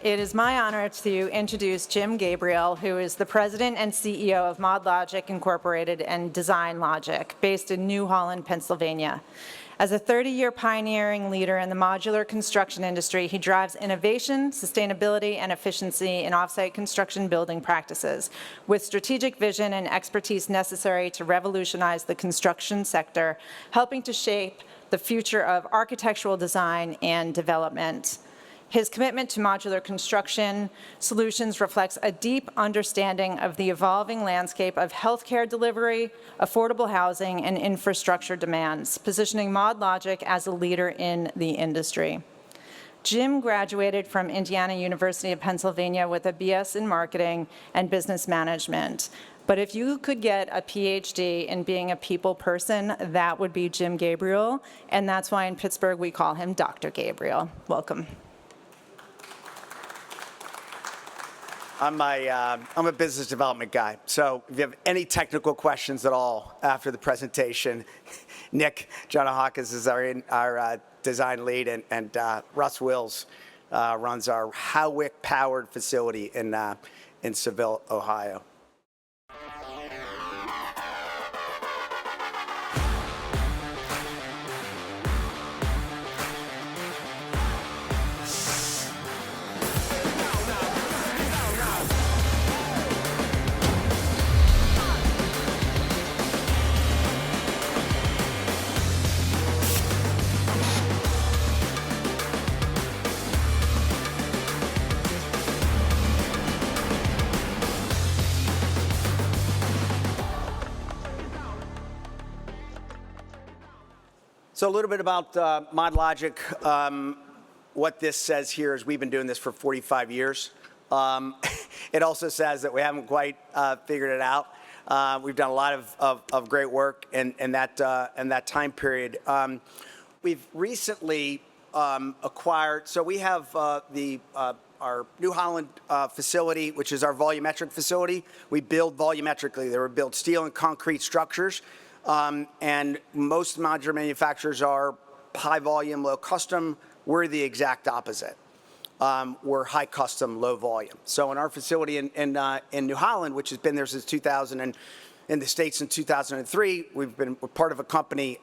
It is my honor to introduce Jim Gabriel, who is the president and CEO of Modlogiq Incorporated and Design Logic, based in New Holland, Pennsylvania. As a 30-year pioneering leader in the modular construction industry, he drives innovation, sustainability, and efficiency in offsite construction building practices, with strategic vision and expertise necessary to revolutionize the construction sector, helping to shape the future of architectural design and development. His commitment to modular construction solutions reflects a deep understanding of the evolving landscape of healthcare delivery, affordable housing, and infrastructure demands, positioning Modlogiq as a leader in the industry. Jim graduated from Indiana University of Pennsylvania with a BS in marketing and business management. But if you could get a PhD in being a people person, that would be Jim Gabriel, and that's why in Pittsburgh we call him Dr. Gabriel. Welcome. I'm a business development guy, so if you have any technical questions at all after the presentation, Nick Janahakis is our design lead, and Russ Wills runs our Howick-powered facility in Seville, Ohio. So a little bit about Modlogiq. What this says here is we've been doing this for 45 years. It also says that we haven't quite figured it out. We've done a lot of great work in that time period. We've recently acquired, so we have our New Holland facility, which is our volumetric facility. We build volumetrically. They build steel and concrete structures. And most modular manufacturers are high volume, low custom. We're the exact opposite. We're high custom, low volume. So in our facility in New Holland, which has been there since 2000, and in the States in 2003, we're part of a company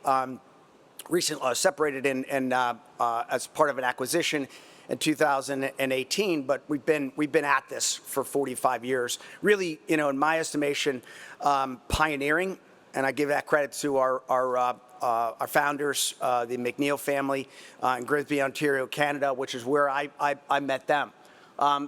recently separated as part of an acquisition in 2018, but we've been at this for 45 years. Really, in my estimation, pioneering. And I give that credit to our founders, the McNeil family in Grimsby, Ontario, Canada, which is where I met them.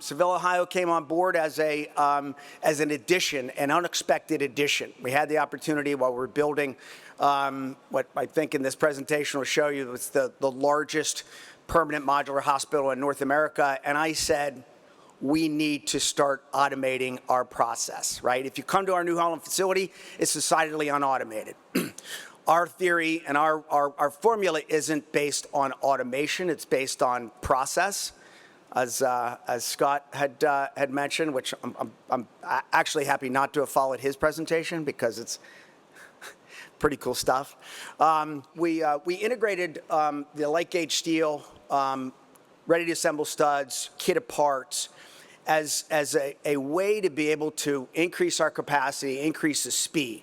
Seville, Ohio came on board as an addition, an unexpected addition. We had the opportunity while we were building what I think in this presentation will show you was the largest permanent modular hospital in North America, and I said, we need to start automating our process, right? If you come to our New Holland facility, it's decidedly unautomated. Our theory and our formula isn't based on automation, it's based on process, as Scott had mentioned, which I'm actually happy not to have followed his presentation because it's pretty cool stuff. We integrated the light gauge steel, ready to assemble studs, kitted parts, as a way to be able to increase our capacity, increase the speed.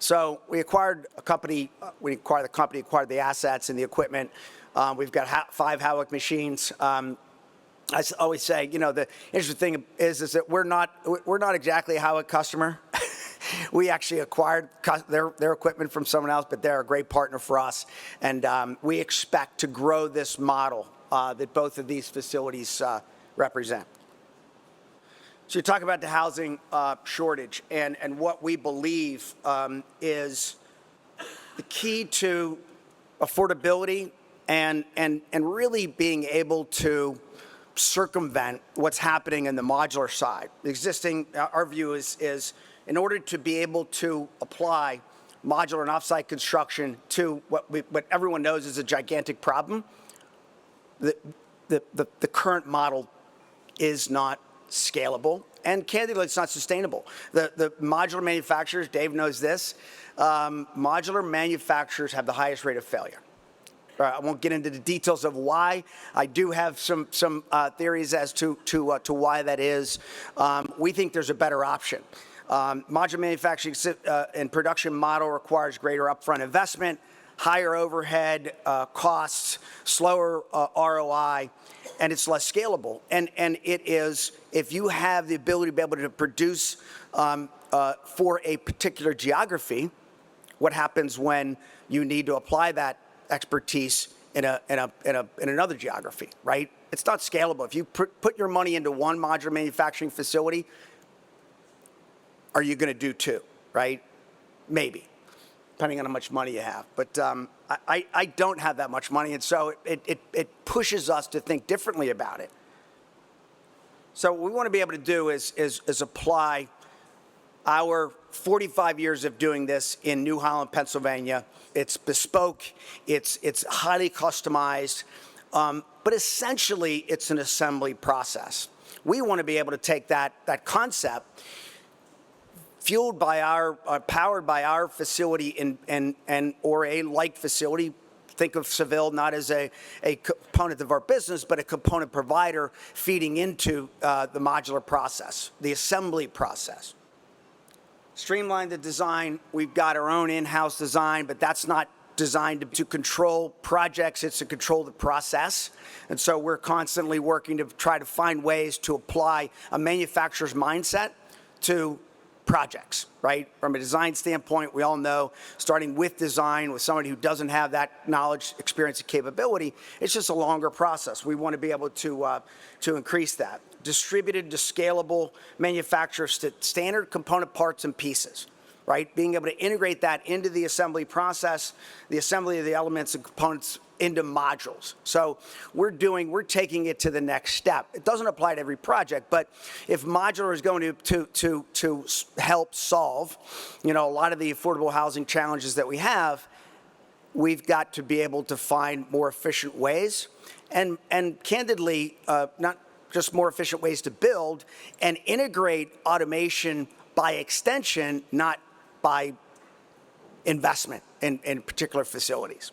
So we acquired a company, acquired the assets and the equipment. We've got 5 Howick machines. I always say, the interesting thing is that we're not exactly a Howick customer. We actually acquired their equipment from someone else, but they're a great partner for us. And we expect to grow this model that both of these facilities represent. So you talk about the housing shortage, and what we believe is the key to affordability and really being able to circumvent what's happening in the modular side. Our view is in order to be able to apply modular and offsite construction to what everyone knows is a gigantic problem, the current model is not scalable, and candidly, it's not sustainable. The modular manufacturers, Dave knows this, modular manufacturers have the highest rate of failure. I won't get into the details of why. I do have some theories as to why that is. We think there's a better option. Modular manufacturing and production model requires greater upfront investment, higher overhead costs, slower ROI, and it's less scalable. And it is, if you have the ability to be able to produce for a particular geography, what happens when you need to apply that expertise in another geography, right? It's not scalable. If you put your money into one modular manufacturing facility, are you going to do two, right? Maybe, depending on how much money you have. But I don't have that much money, and so it pushes us to think differently about it. So what we want to be able to do is apply our 45 years of doing this in New Holland, Pennsylvania. It's bespoke, it's highly customized, but essentially it's an assembly process. We want to be able to take that concept, fueled by powered by our facility or a like facility. Think of Seville not as a component of our business, but a component provider feeding into the modular process, the assembly process. Streamline the design. We've got our own in-house design, but that's not designed to control projects. It's to control the process. And so we're constantly working to try to find ways to apply a manufacturer's mindset to projects, right? From a design standpoint, we all know starting with design with somebody who doesn't have that knowledge, experience, and capability, it's just a longer process. We want to be able to increase that. Distributed to scalable manufacturers to standard component parts and pieces, right? Being able to integrate that into the assembly process, the assembly of the elements and components into modules. So we're taking it to the next step. It doesn't apply to every project, but if modular is going to help solve, a lot of the affordable housing challenges that we have, we've got to be able to find more efficient ways, and candidly, not just more efficient ways to build and integrate automation by extension, not by investment in particular facilities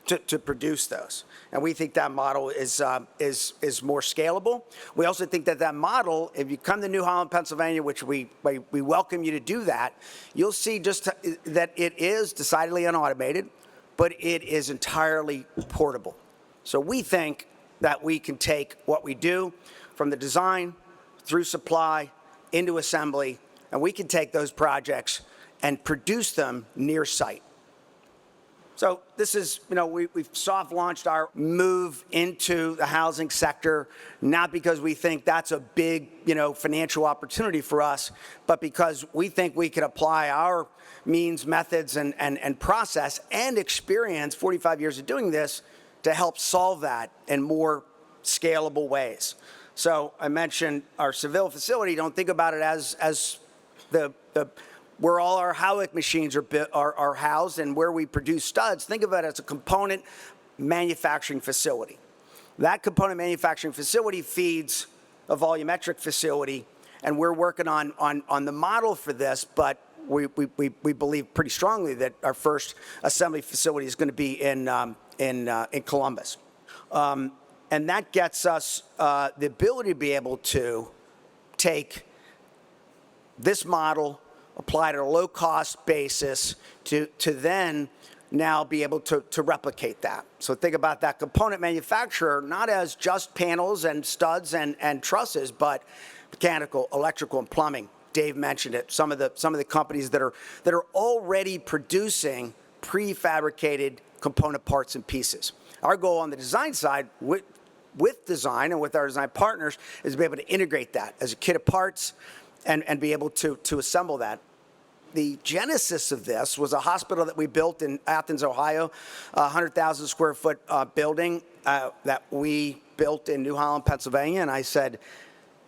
to produce those. And we think that model is more scalable. We also think that model, if you come to New Holland, Pennsylvania, which we welcome you to do that, you'll see just that it is decidedly unautomated, but it is entirely portable. So we think that we can take what we do from the design through supply into assembly, and we can take those projects and produce them near site. So this is, we've soft launched our move into the housing sector, not because we think that's a big, financial opportunity for us, but because we think we can apply our means, methods, and process and experience, 45 years of doing this, to help solve that in more scalable ways. So I mentioned our Seville facility. Don't think about it as where all our Howick machines are housed and where we produce studs. Think of it as a component manufacturing facility. That component manufacturing facility feeds a volumetric facility, and we're working on the model for this, but we believe pretty strongly that our first assembly facility is going to be in Columbus. And that gets us the ability to be able to take this model, apply it at a low-cost basis to then now be able to replicate that. So think about that component manufacturer not as just panels and studs and trusses, but mechanical, electrical, and plumbing. Dave mentioned it. Some of the companies that are already producing prefabricated component parts and pieces. Our goal on the design side with design and with our design partners is to be able to integrate that as a kit of parts and be able to assemble that. The genesis of this was a hospital that we built in Athens, Ohio, a 100,000 square foot building that we built in New Holland, Pennsylvania. And I said,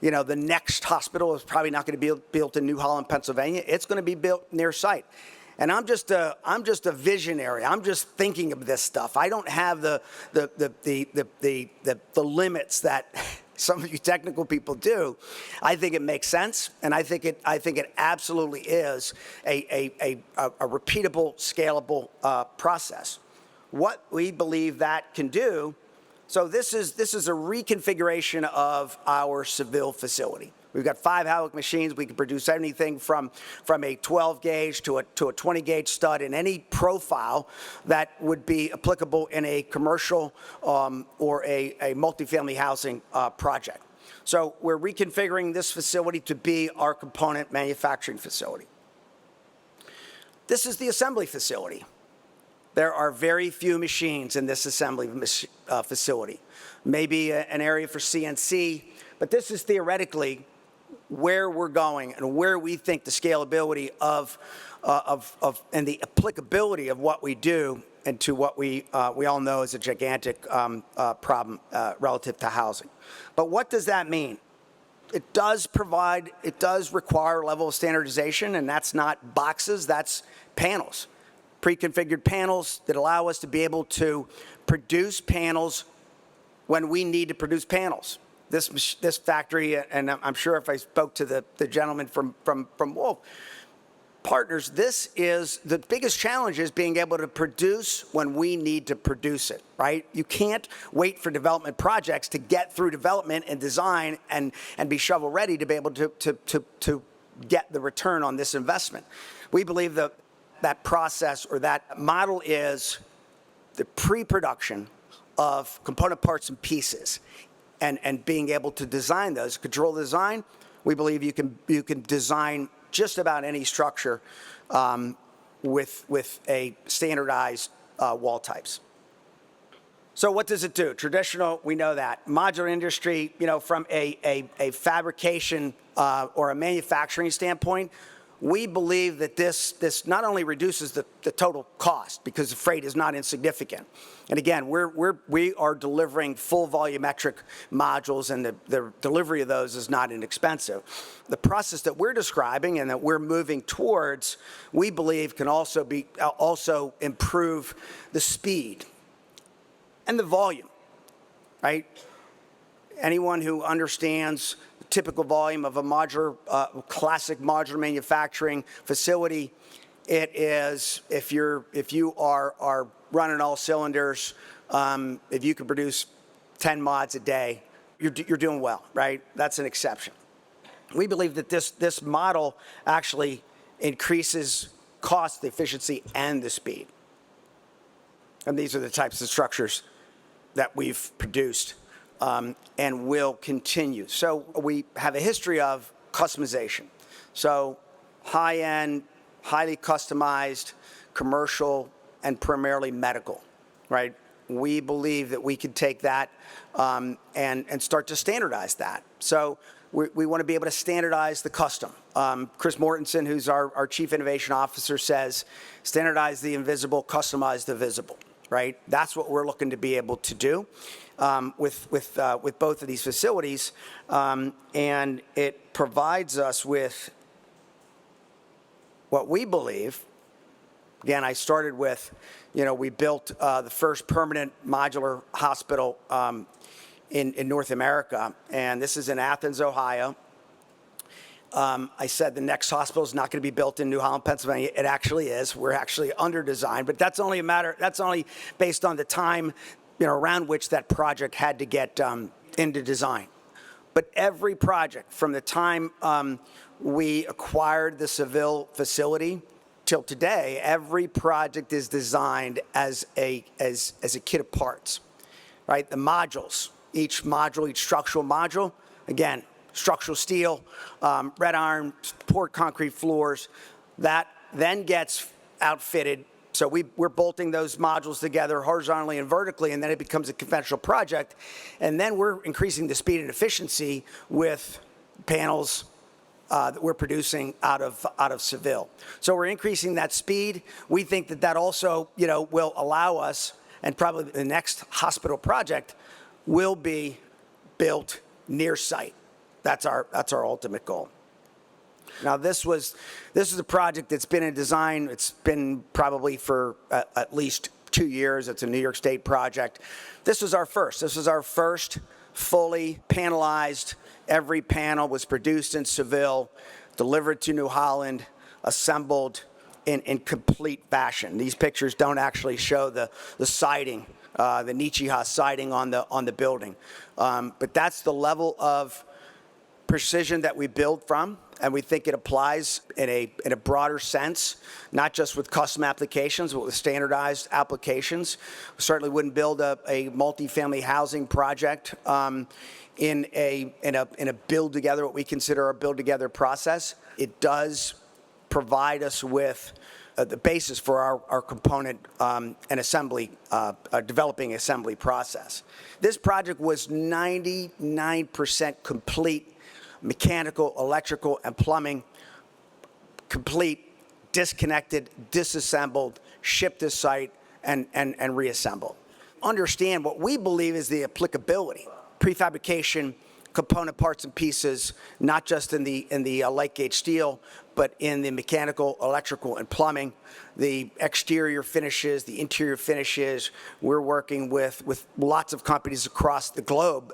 the next hospital is probably not going to be built in New Holland, Pennsylvania. It's going to be built near site. And I'm just a visionary. I'm just thinking of this stuff. I don't have the limits that some of you technical people do. I think it makes sense, and I think it absolutely is a repeatable, scalable process. what we believe that can do. So this is a reconfiguration of our Seville facility. We've got 5 Howick machines. We can produce anything from a 12 gauge to a 20 gauge stud in any profile that would be applicable in a commercial or a multifamily housing project. So we're reconfiguring this facility to be our component manufacturing facility. This is the assembly facility. There are very few machines in this assembly facility. Maybe an area for CNC, but this is theoretically where we're going and where we think the scalability of and the applicability of what we do into what we all know is a gigantic problem relative to housing. But what does that mean? It does require a level of standardization, and that's not boxes, that's panels. Pre-configured panels that allow us to be able to produce panels when we need to produce panels. This factory, and I'm sure if I spoke to the gentleman from Wolf Partners, this is the biggest challenge is being able to produce when we need to produce it, right? You can't wait for development projects to get through development and design and be shovel ready to be able to get the return on this investment. We believe that process or that model is the pre-production of component parts and pieces and being able to design those, control the design. We believe you can design just about any structure with a standardized wall types. So what does it do? Traditional, we know that. Modular industry, from a fabrication or a manufacturing standpoint, we believe that this not only reduces the total cost because the freight is not insignificant. And again, we are delivering full volumetric modules, and the delivery of those is not inexpensive. The process that we're describing and that we're moving towards, we believe can also improve the speed and the volume, right? Anyone who understands typical volume of a modular, classic modular manufacturing facility, it is if you are running all cylinders, if you can produce 10 mods a day, you're doing well, right? That's an exception. We believe that this model actually increases cost, the efficiency, and the speed. And these are the types of structures that we've produced and will continue. So we have a history of customization. So high-end, highly customized, commercial, and primarily medical, right? We believe that we could take that and start to standardize that. So we want to be able to standardize the custom. Chris Mortensen, who's our Chief Innovation Officer, says, standardize the invisible, customize the visible, right? That's what we're looking to be able to do with both of these facilities, and it provides us with what we believe. Again, I started with, we built the first permanent modular hospital in North America, and this is in Athens, Ohio. I said the next hospital is not going to be built in New Holland, Pennsylvania. It actually is. We're actually under design, but that's only based on the time around which that project had to get into design. But every project from the time we acquired the Seville facility till today, every project is designed as a kit of parts, right? The modules, each structural module, again, structural steel, red iron, poured concrete floors, that then gets outfitted. So we're bolting those modules together horizontally and vertically, and then it becomes a conventional project. And then we're increasing the speed and efficiency with panels that we're producing out of Seville. So we're increasing that speed. We think that also, will allow us, and probably the next hospital project will be built near site. That's our ultimate goal. Now, this is a project that's been in design. It's been probably for at least 2 years. It's a New York State project. This was our first. This was our first fully panelized. Every panel was produced in Seville, delivered to New Holland, assembled, in complete fashion. These pictures don't actually show the siding, the Nichiha siding on the building. But that's the level of precision that we build from, and we think it applies in a broader sense, not just with custom applications, but with standardized applications. We certainly wouldn't build a multifamily housing project in a build together, what we consider a build together process. It does provide us with the basis for our component and assembly, developing assembly process. This project was 99% complete, mechanical, electrical, and plumbing, complete, disconnected, disassembled, shipped to site, and reassembled. Understand what we believe is the applicability. Prefabrication, component parts and pieces, not just in the light gauge steel, but in the mechanical, electrical, and plumbing, the exterior finishes, the interior finishes. We're working with lots of companies across the globe,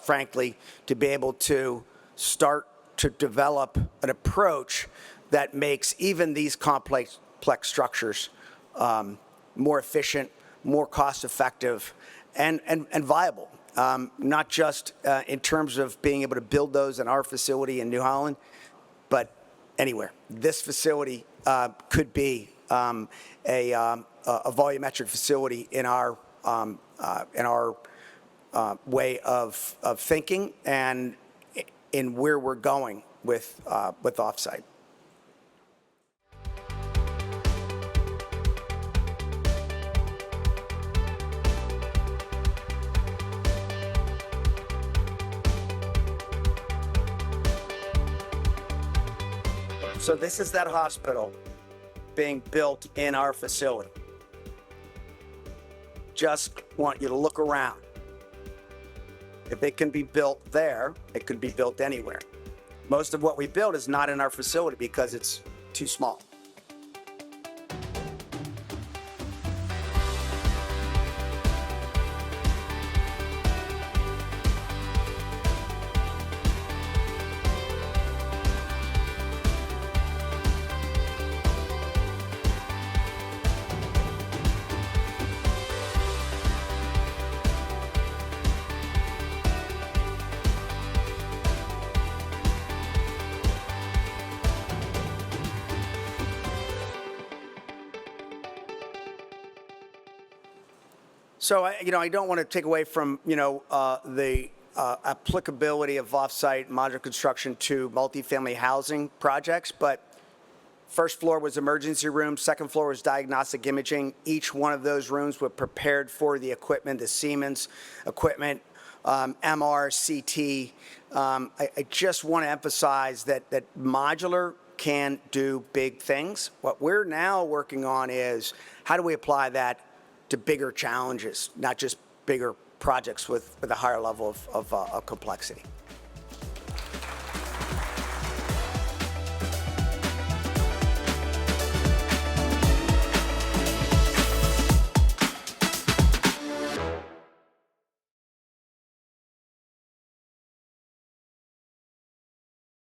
frankly, to be able to start to develop an approach that makes even these complex structures more efficient, more cost-effective, and viable. Not just in terms of being able to build those in our facility in New Holland, but anywhere. This facility could be a volumetric facility in our way of thinking and in where we're going with Offsite. So this is that hospital being built in our facility. Just want you to look around. If it can be built there, it could be built anywhere. Most of what we build is not in our facility because it's too small. So I don't want to take away from the applicability of off-site modular construction to multifamily housing projects, but first floor was emergency room, second floor was diagnostic imaging. Each one of those rooms were prepared for the equipment, the Siemens equipment, MR, CT. I just want to emphasize that modular can do big things. What we're now working on is how do we apply that to bigger challenges, not just bigger projects with a higher level of complexity.